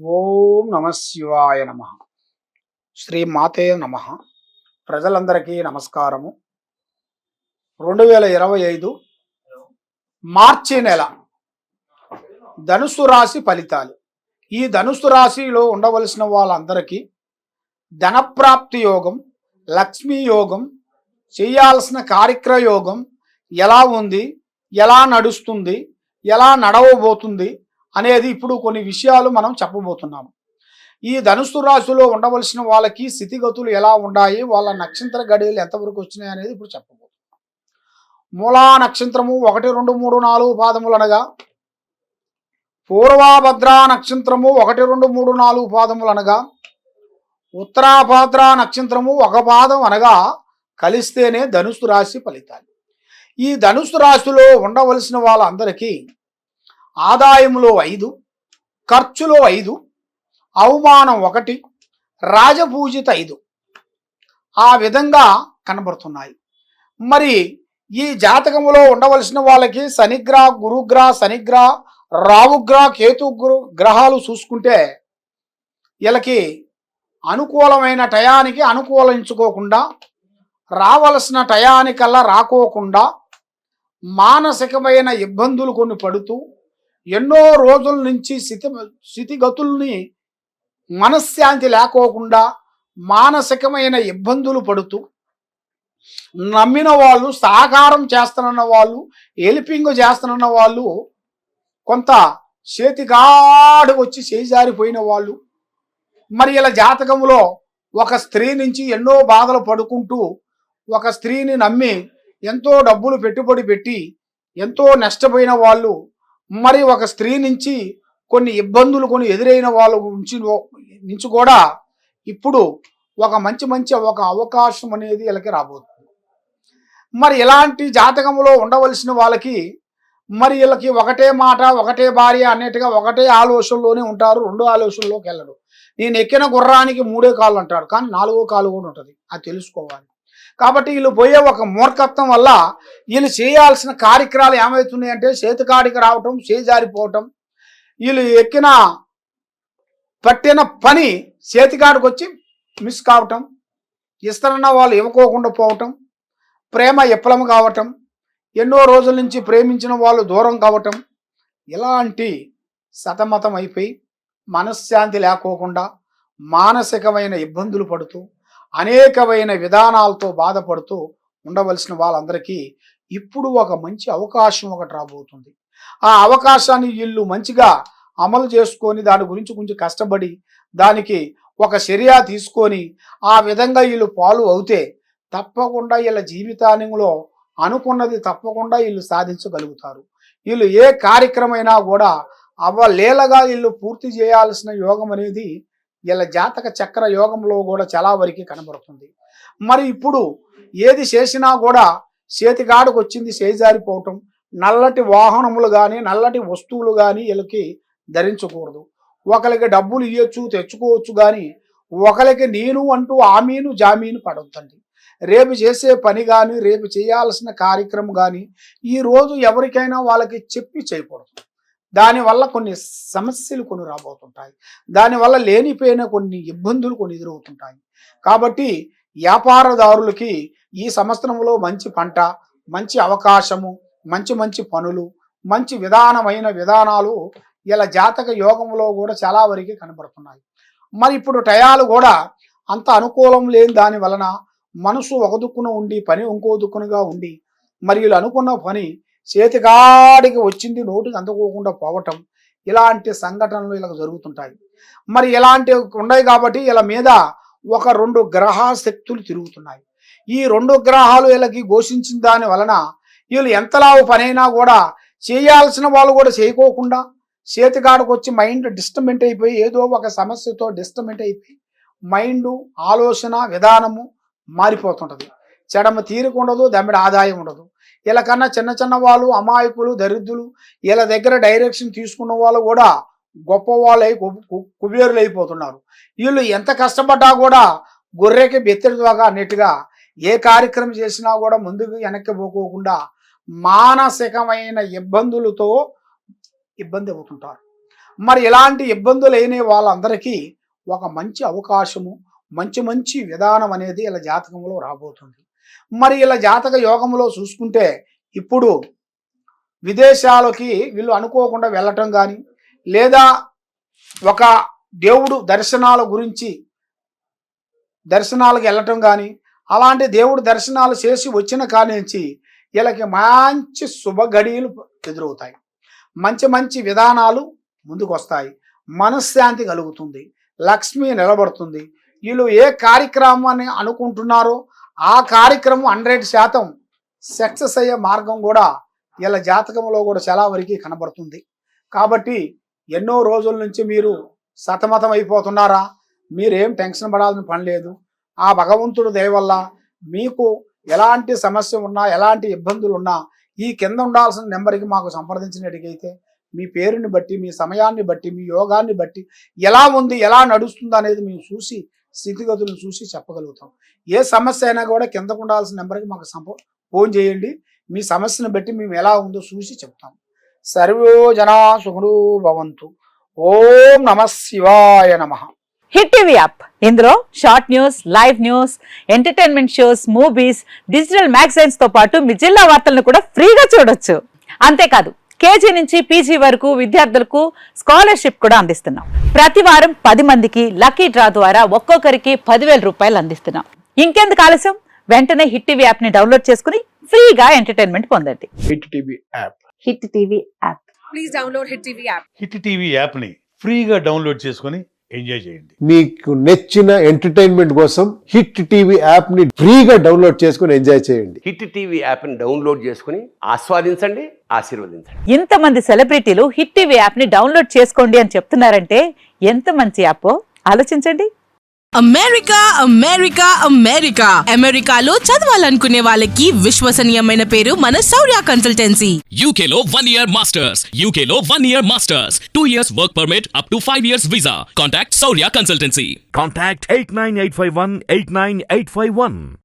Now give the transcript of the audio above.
ఓం నమ శివాయ నమ. శ్రీ మాతే నమ. ప్రజలందరికీ నమస్కారము. 2025 మార్చి నెల ధనుసు రాశి ఫలితాలు. ఈ ధనుసు రాశిలో ఉండవలసిన వాళ్ళందరికీ ధనప్రాప్తి యోగం, లక్ష్మీ యోగం, చేయాల్సిన కార్యక్రయోగం ఎలా ఉంది, ఎలా నడుస్తుంది, ఎలా నడవబోతుంది అనేది ఇప్పుడు కొన్ని విషయాలు మనం చెప్పబోతున్నాము. ఈ ధనుసు రాశిలో ఉండవలసిన వాళ్ళకి స్థితిగతులు ఎలా ఉన్నాయి, వాళ్ళ నక్షత్ర గడియలు ఎంతవరకు వచ్చినాయి అనేది ఇప్పుడు చెప్పబోతున్నాం. మూలా నక్షత్రము 1, 2, 3, 4 పాదములు అనగా, పూర్వాభద్ర నక్షత్రము 1, 2, 3, 4 పాదములు అనగా, ఉత్తరాభద్ర నక్షత్రము 1 పాదం అనగా కలిస్తేనే ధనుసు రాశి ఫలితాలు. ఈ ధనుసు రాశిలో ఉండవలసిన వాళ్ళందరికీ ఆదాయములో 5, ఖర్చులో 5, అవమానం 1, రాజపూజిత 5 ఆ విధంగా కనబడుతున్నాయి. మరి ఈ జాతకములో ఉండవలసిన వాళ్ళకి శనిగ్రహ, గురుగ్రహ, శనిగ్రహ, రావుగ్రహ, గ్రహాలు చూసుకుంటే వీళ్ళకి అనుకూలమైన టయానికి అనుకూలించుకోకుండా, రావలసిన టయానికల్లా రాకోకుండా మానసికమైన ఇబ్బందులు కొన్ని పడుతూ, ఎన్నో రోజుల నుంచి స్థితిగతుల్ని మనశ్శాంతి లేకోకుండా మానసికమైన ఇబ్బందులు పడుతూ, నమ్మిన వాళ్ళు, సహకారం చేస్తున్న వాళ్ళు, హెల్పింగ్ చేస్తున్న వాళ్ళు కొంత చేతిగాడు వచ్చి చేజారిపోయిన వాళ్ళు, మరి ఇలా జాతకంలో ఒక స్త్రీ నుంచి ఎన్నో బాధలు పడుకుంటూ, ఒక స్త్రీని నమ్మి ఎంతో డబ్బులు పెట్టుబడి పెట్టి ఎంతో నష్టపోయిన వాళ్ళు, మరి ఒక స్త్రీ నుంచి కొన్ని ఇబ్బందులు కొన్ని ఎదురైన వాళ్ళ నుంచి కూడా ఇప్పుడు ఒక మంచి ఒక అవకాశం అనేది వీళ్ళకి రాబోతుంది. మరి ఇలాంటి జాతకంలో ఉండవలసిన వాళ్ళకి మరి వీళ్ళకి ఒకటే మాట, ఒకటే భార్య అన్నట్టుగా ఒకటే ఆలోచనలోనే ఉంటారు, 2 ఆలోచనలోకి వెళ్ళరు. నేను ఎక్కిన గుర్రానికి 3 కాళ్ళు అంటాడు, కానీ 4వ కాలు కూడా ఉంటుంది, అది తెలుసుకోవాలి. కాబట్టి వీళ్ళు పోయే ఒక మూర్ఖత్వం వల్ల వీళ్ళు చేయాల్సిన కార్యక్రమాలు ఏమవుతున్నాయంటే చేతికాడికి రావటం, చేజారిపోవటం, వీళ్ళు పట్టిన పని చేతికాడికి వచ్చి మిస్ కావటం, ఇస్తారన్న వాళ్ళు ఇవ్వకోకుండా పోవటం, ప్రేమ విఫలం కావటం, ఎన్నో రోజుల నుంచి ప్రేమించిన వాళ్ళు దూరం కావటం, ఇలాంటి సతమతం అయిపోయి మనశ్శాంతి లేకోకుండా మానసికమైన ఇబ్బందులు పడుతూ అనేకమైన విధానాలతో బాధపడుతూ ఉండవలసిన వాళ్ళందరికీ ఇప్పుడు ఒక మంచి అవకాశం ఒకటి రాబోతుంది. ఆ అవకాశాన్ని వీళ్ళు మంచిగా అమలు చేసుకొని దాని గురించి కొంచెం కష్టపడి దానికి ఒక చర్య తీసుకొని ఆ విధంగా వీళ్ళు పాలు అవుతే తప్పకుండా వీళ్ళ జీవితానిలో అనుకున్నది తప్పకుండా వీళ్ళు సాధించగలుగుతారు. వీళ్ళు ఏ కార్యక్రమైనా కూడా అవ్వలేలగా వీళ్ళు పూర్తి చేయాల్సిన యోగం అనేది వీళ్ళ జాతక చక్ర యోగంలో కూడా చాలా వరకు కనబడుతుంది. మరి ఇప్పుడు ఏది చేసినా కూడా చేతిగాడికి వచ్చింది చేజారిపోవటం, నల్లటి వాహనములు కానీ నల్లటి వస్తువులు కానీ వీళ్ళకి ధరించకూడదు. ఒకరికి డబ్బులు ఇవ్వచ్చు, తెచ్చుకోవచ్చు, కానీ ఒకరికి నేను అంటూ ఆమీను జామీను పడొద్దండి. రేపు చేసే పని కానీ రేపు చేయాల్సిన కార్యక్రమం కానీ ఈరోజు ఎవరికైనా వాళ్ళకి చెప్పి చేయకూడదు. దానివల్ల కొన్ని సమస్యలు కొన్ని రాబోతుంటాయి, దానివల్ల లేనిపోయిన కొన్ని ఇబ్బందులు కొన్ని ఎదురవుతుంటాయి. కాబట్టి వ్యాపారదారులకి ఈ సంవత్సరంలో మంచి పంట, మంచి అవకాశము, మంచి పనులు, మంచి విధానాలు ఇలా జాతక యోగంలో కూడా చాలా వరకు కనబడుతున్నాయి. మరి ఇప్పుడు టయాలు కూడా అంత అనుకూలం లేని దాని వలన మనసు ఒక దుక్కున ఉండి పని ఇంకో దుక్కునగా ఉండి మరి వీళ్ళు అనుకున్న పని చేతికాడికి వచ్చింది నోటికి అందుకోకుండా పోవటం, ఇలాంటి సంఘటనలు ఇలా జరుగుతుంటాయి. మరి ఇలాంటివి ఉన్నాయి కాబట్టి ఇలా మీద ఒక 2 గ్రహ శక్తులు తిరుగుతున్నాయి. ఈ 2 గ్రహాలు వీళ్ళకి ఘోషించిన దాని వలన వీళ్ళు ఎంతలా పనైనా కూడా చేయాల్సిన వాళ్ళు కూడా చేయకోకుండా చేతికాడికి వచ్చి మైండ్ డిస్టర్బెంట్ అయిపోయి ఏదో ఒక సమస్యతో డిస్టర్బెంట్ అయిపోయి మైండు ఆలోచన విధానము మారిపోతుంటుంది. చెడమ తీరుకుండదు, దమ్మిడి ఆదాయం ఉండదు. వీళ్ళకన్నా చిన్న వాళ్ళు అమాయకులు, దరిద్రులు, వీళ్ళ దగ్గర డైరెక్షన్ తీసుకున్న వాళ్ళు కూడా గొప్ప వాళ్ళై కుబేరులు అయిపోతున్నారు. వీళ్ళు ఎంత కష్టపడ్డా కూడా గొర్రెకి బెత్తెడుగా అన్నట్టుగా ఏ కార్యక్రమం చేసినా కూడా ముందుకు వెనక్కి పోకోకుండా మానసికమైన ఇబ్బందులతో ఇబ్బంది అవుతుంటారు. మరి ఇలాంటి ఇబ్బందులు అయిన వాళ్ళందరికీ ఒక మంచి అవకాశము, మంచి మంచి విధానం అనేది ఇలా జాతకంలో రాబోతుంది. మరి ఇలా జాతక యోగంలో చూసుకుంటే ఇప్పుడు విదేశాలకి వీళ్ళు అనుకోకుండా వెళ్ళటం కానీ, లేదా ఒక దేవుడు దర్శనాలకు వెళ్ళటం కానీ, అలాంటి దేవుడు దర్శనాలు చేసి వచ్చిన కాడి నుంచి వీళ్ళకి మంచి శుభ గడియలు ఎదురవుతాయి. మంచి మంచి విధానాలు ముందుకు వస్తాయి. మనశ్శాంతి కలుగుతుంది, లక్ష్మి నిలబడుతుంది. వీళ్ళు ఏ కార్యక్రమాన్ని అనుకుంటున్నారో ఆ కార్యక్రమం 100% సక్సెస్ అయ్యే మార్గం కూడా వీళ్ళ జాతకంలో కూడా చాలా వరకు కనబడుతుంది. కాబట్టి ఎన్నో రోజుల నుంచి మీరు సతమతం అయిపోతున్నారా? మీరేం టెన్షన్ పడాల్సిన పని లేదు. ఆ భగవంతుడు దయ వల్ల మీకు ఎలాంటి సమస్య ఉన్నా, ఎలాంటి ఇబ్బందులు ఉన్నా ఈ కింద ఉండాల్సిన నెంబర్కి మాకు సంప్రదించినట్టుగైతే మీ పేరుని బట్టి, మీ సమయాన్ని బట్టి, మీ యోగాన్ని బట్టి ఎలా ఉంది, ఎలా నడుస్తుంది అనేది మేము చూసి స్థితిగతులను చూసి చెప్పగలుగుతాం. ఏ సమస్య అయినా కూడా కిందకు ఉండాల్సిన నెంబర్కి మాకు ఫోన్ చేయండి. మీ సమస్యను బట్టి మేము ఎలా ఉందో చూసి చెప్తాం. సర్వో జనా సుఖినో భవంతు. ఓం నమః శివాయ నమః. హిట్ టీవీ యాప్, ఇందులో short news, live news, entertainment shows, movies, digital magazines తో పాటు మీ జిల్లా వార్తలను కూడా ఫ్రీగా చూడొచ్చు. అంతేకాదు కేజీ నుంచి పీజీ వరకు విద్యార్థులకు స్కాలర్షిప్ కూడా అందిస్తున్నాం. ప్రతి వారం 10 మందికి లక్కీ డ్రా ద్వారా ఒక్కొక్కరికి 10,000 రూపాయలు అందిస్తున్నాం. ఇంకెందుకు ఆలస్యం, వెంటనే హిట్ టీవీ యాప్ ని డౌన్లోడ్ చేసుకుని ఫ్రీగా ఎంటర్టైన్మెంట్ పొందండి. Hit TV app. Hit TV app. Please download hit TV app. Hit TV app ని ఫ్రీగా డౌన్లోడ్ చేసుకుని ఎంజాయ్ చేయండి. మీకు నచ్చిన ఎంటర్టైన్మెంట్ కోసం హిట్ టీవీ యాప్ ని ఫ్రీగా డౌన్లోడ్ చేసుకుని ఎంజాయ్ చేయండి. హిట్ టీవీ యాప్ ని డౌన్లోడ్ చేసుకుని ఆస్వాదించండి, ఆశీర్వదించండి. ఇంతమంది సెలబ్రిటీలు హిట్ టీవీ యాప్ ని డౌన్లోడ్ చేసుకోండి అని చెప్తున్నారంటే ఎంత మంచి యాప్ ఆలోచించండి. అమెరికా అమెరికా అమెరికా అమెరికాలో చదవాలనుకునే వాళ్ళకి విశ్వసనీయమైన పేరు మన శౌర్య కన్సల్టెన్సీ. UK లో 1 year masters. UK లో 1 year masters. 2 years work permit up to 5 years visa. Contact Saurya Consultancy. Contact 89851 89851.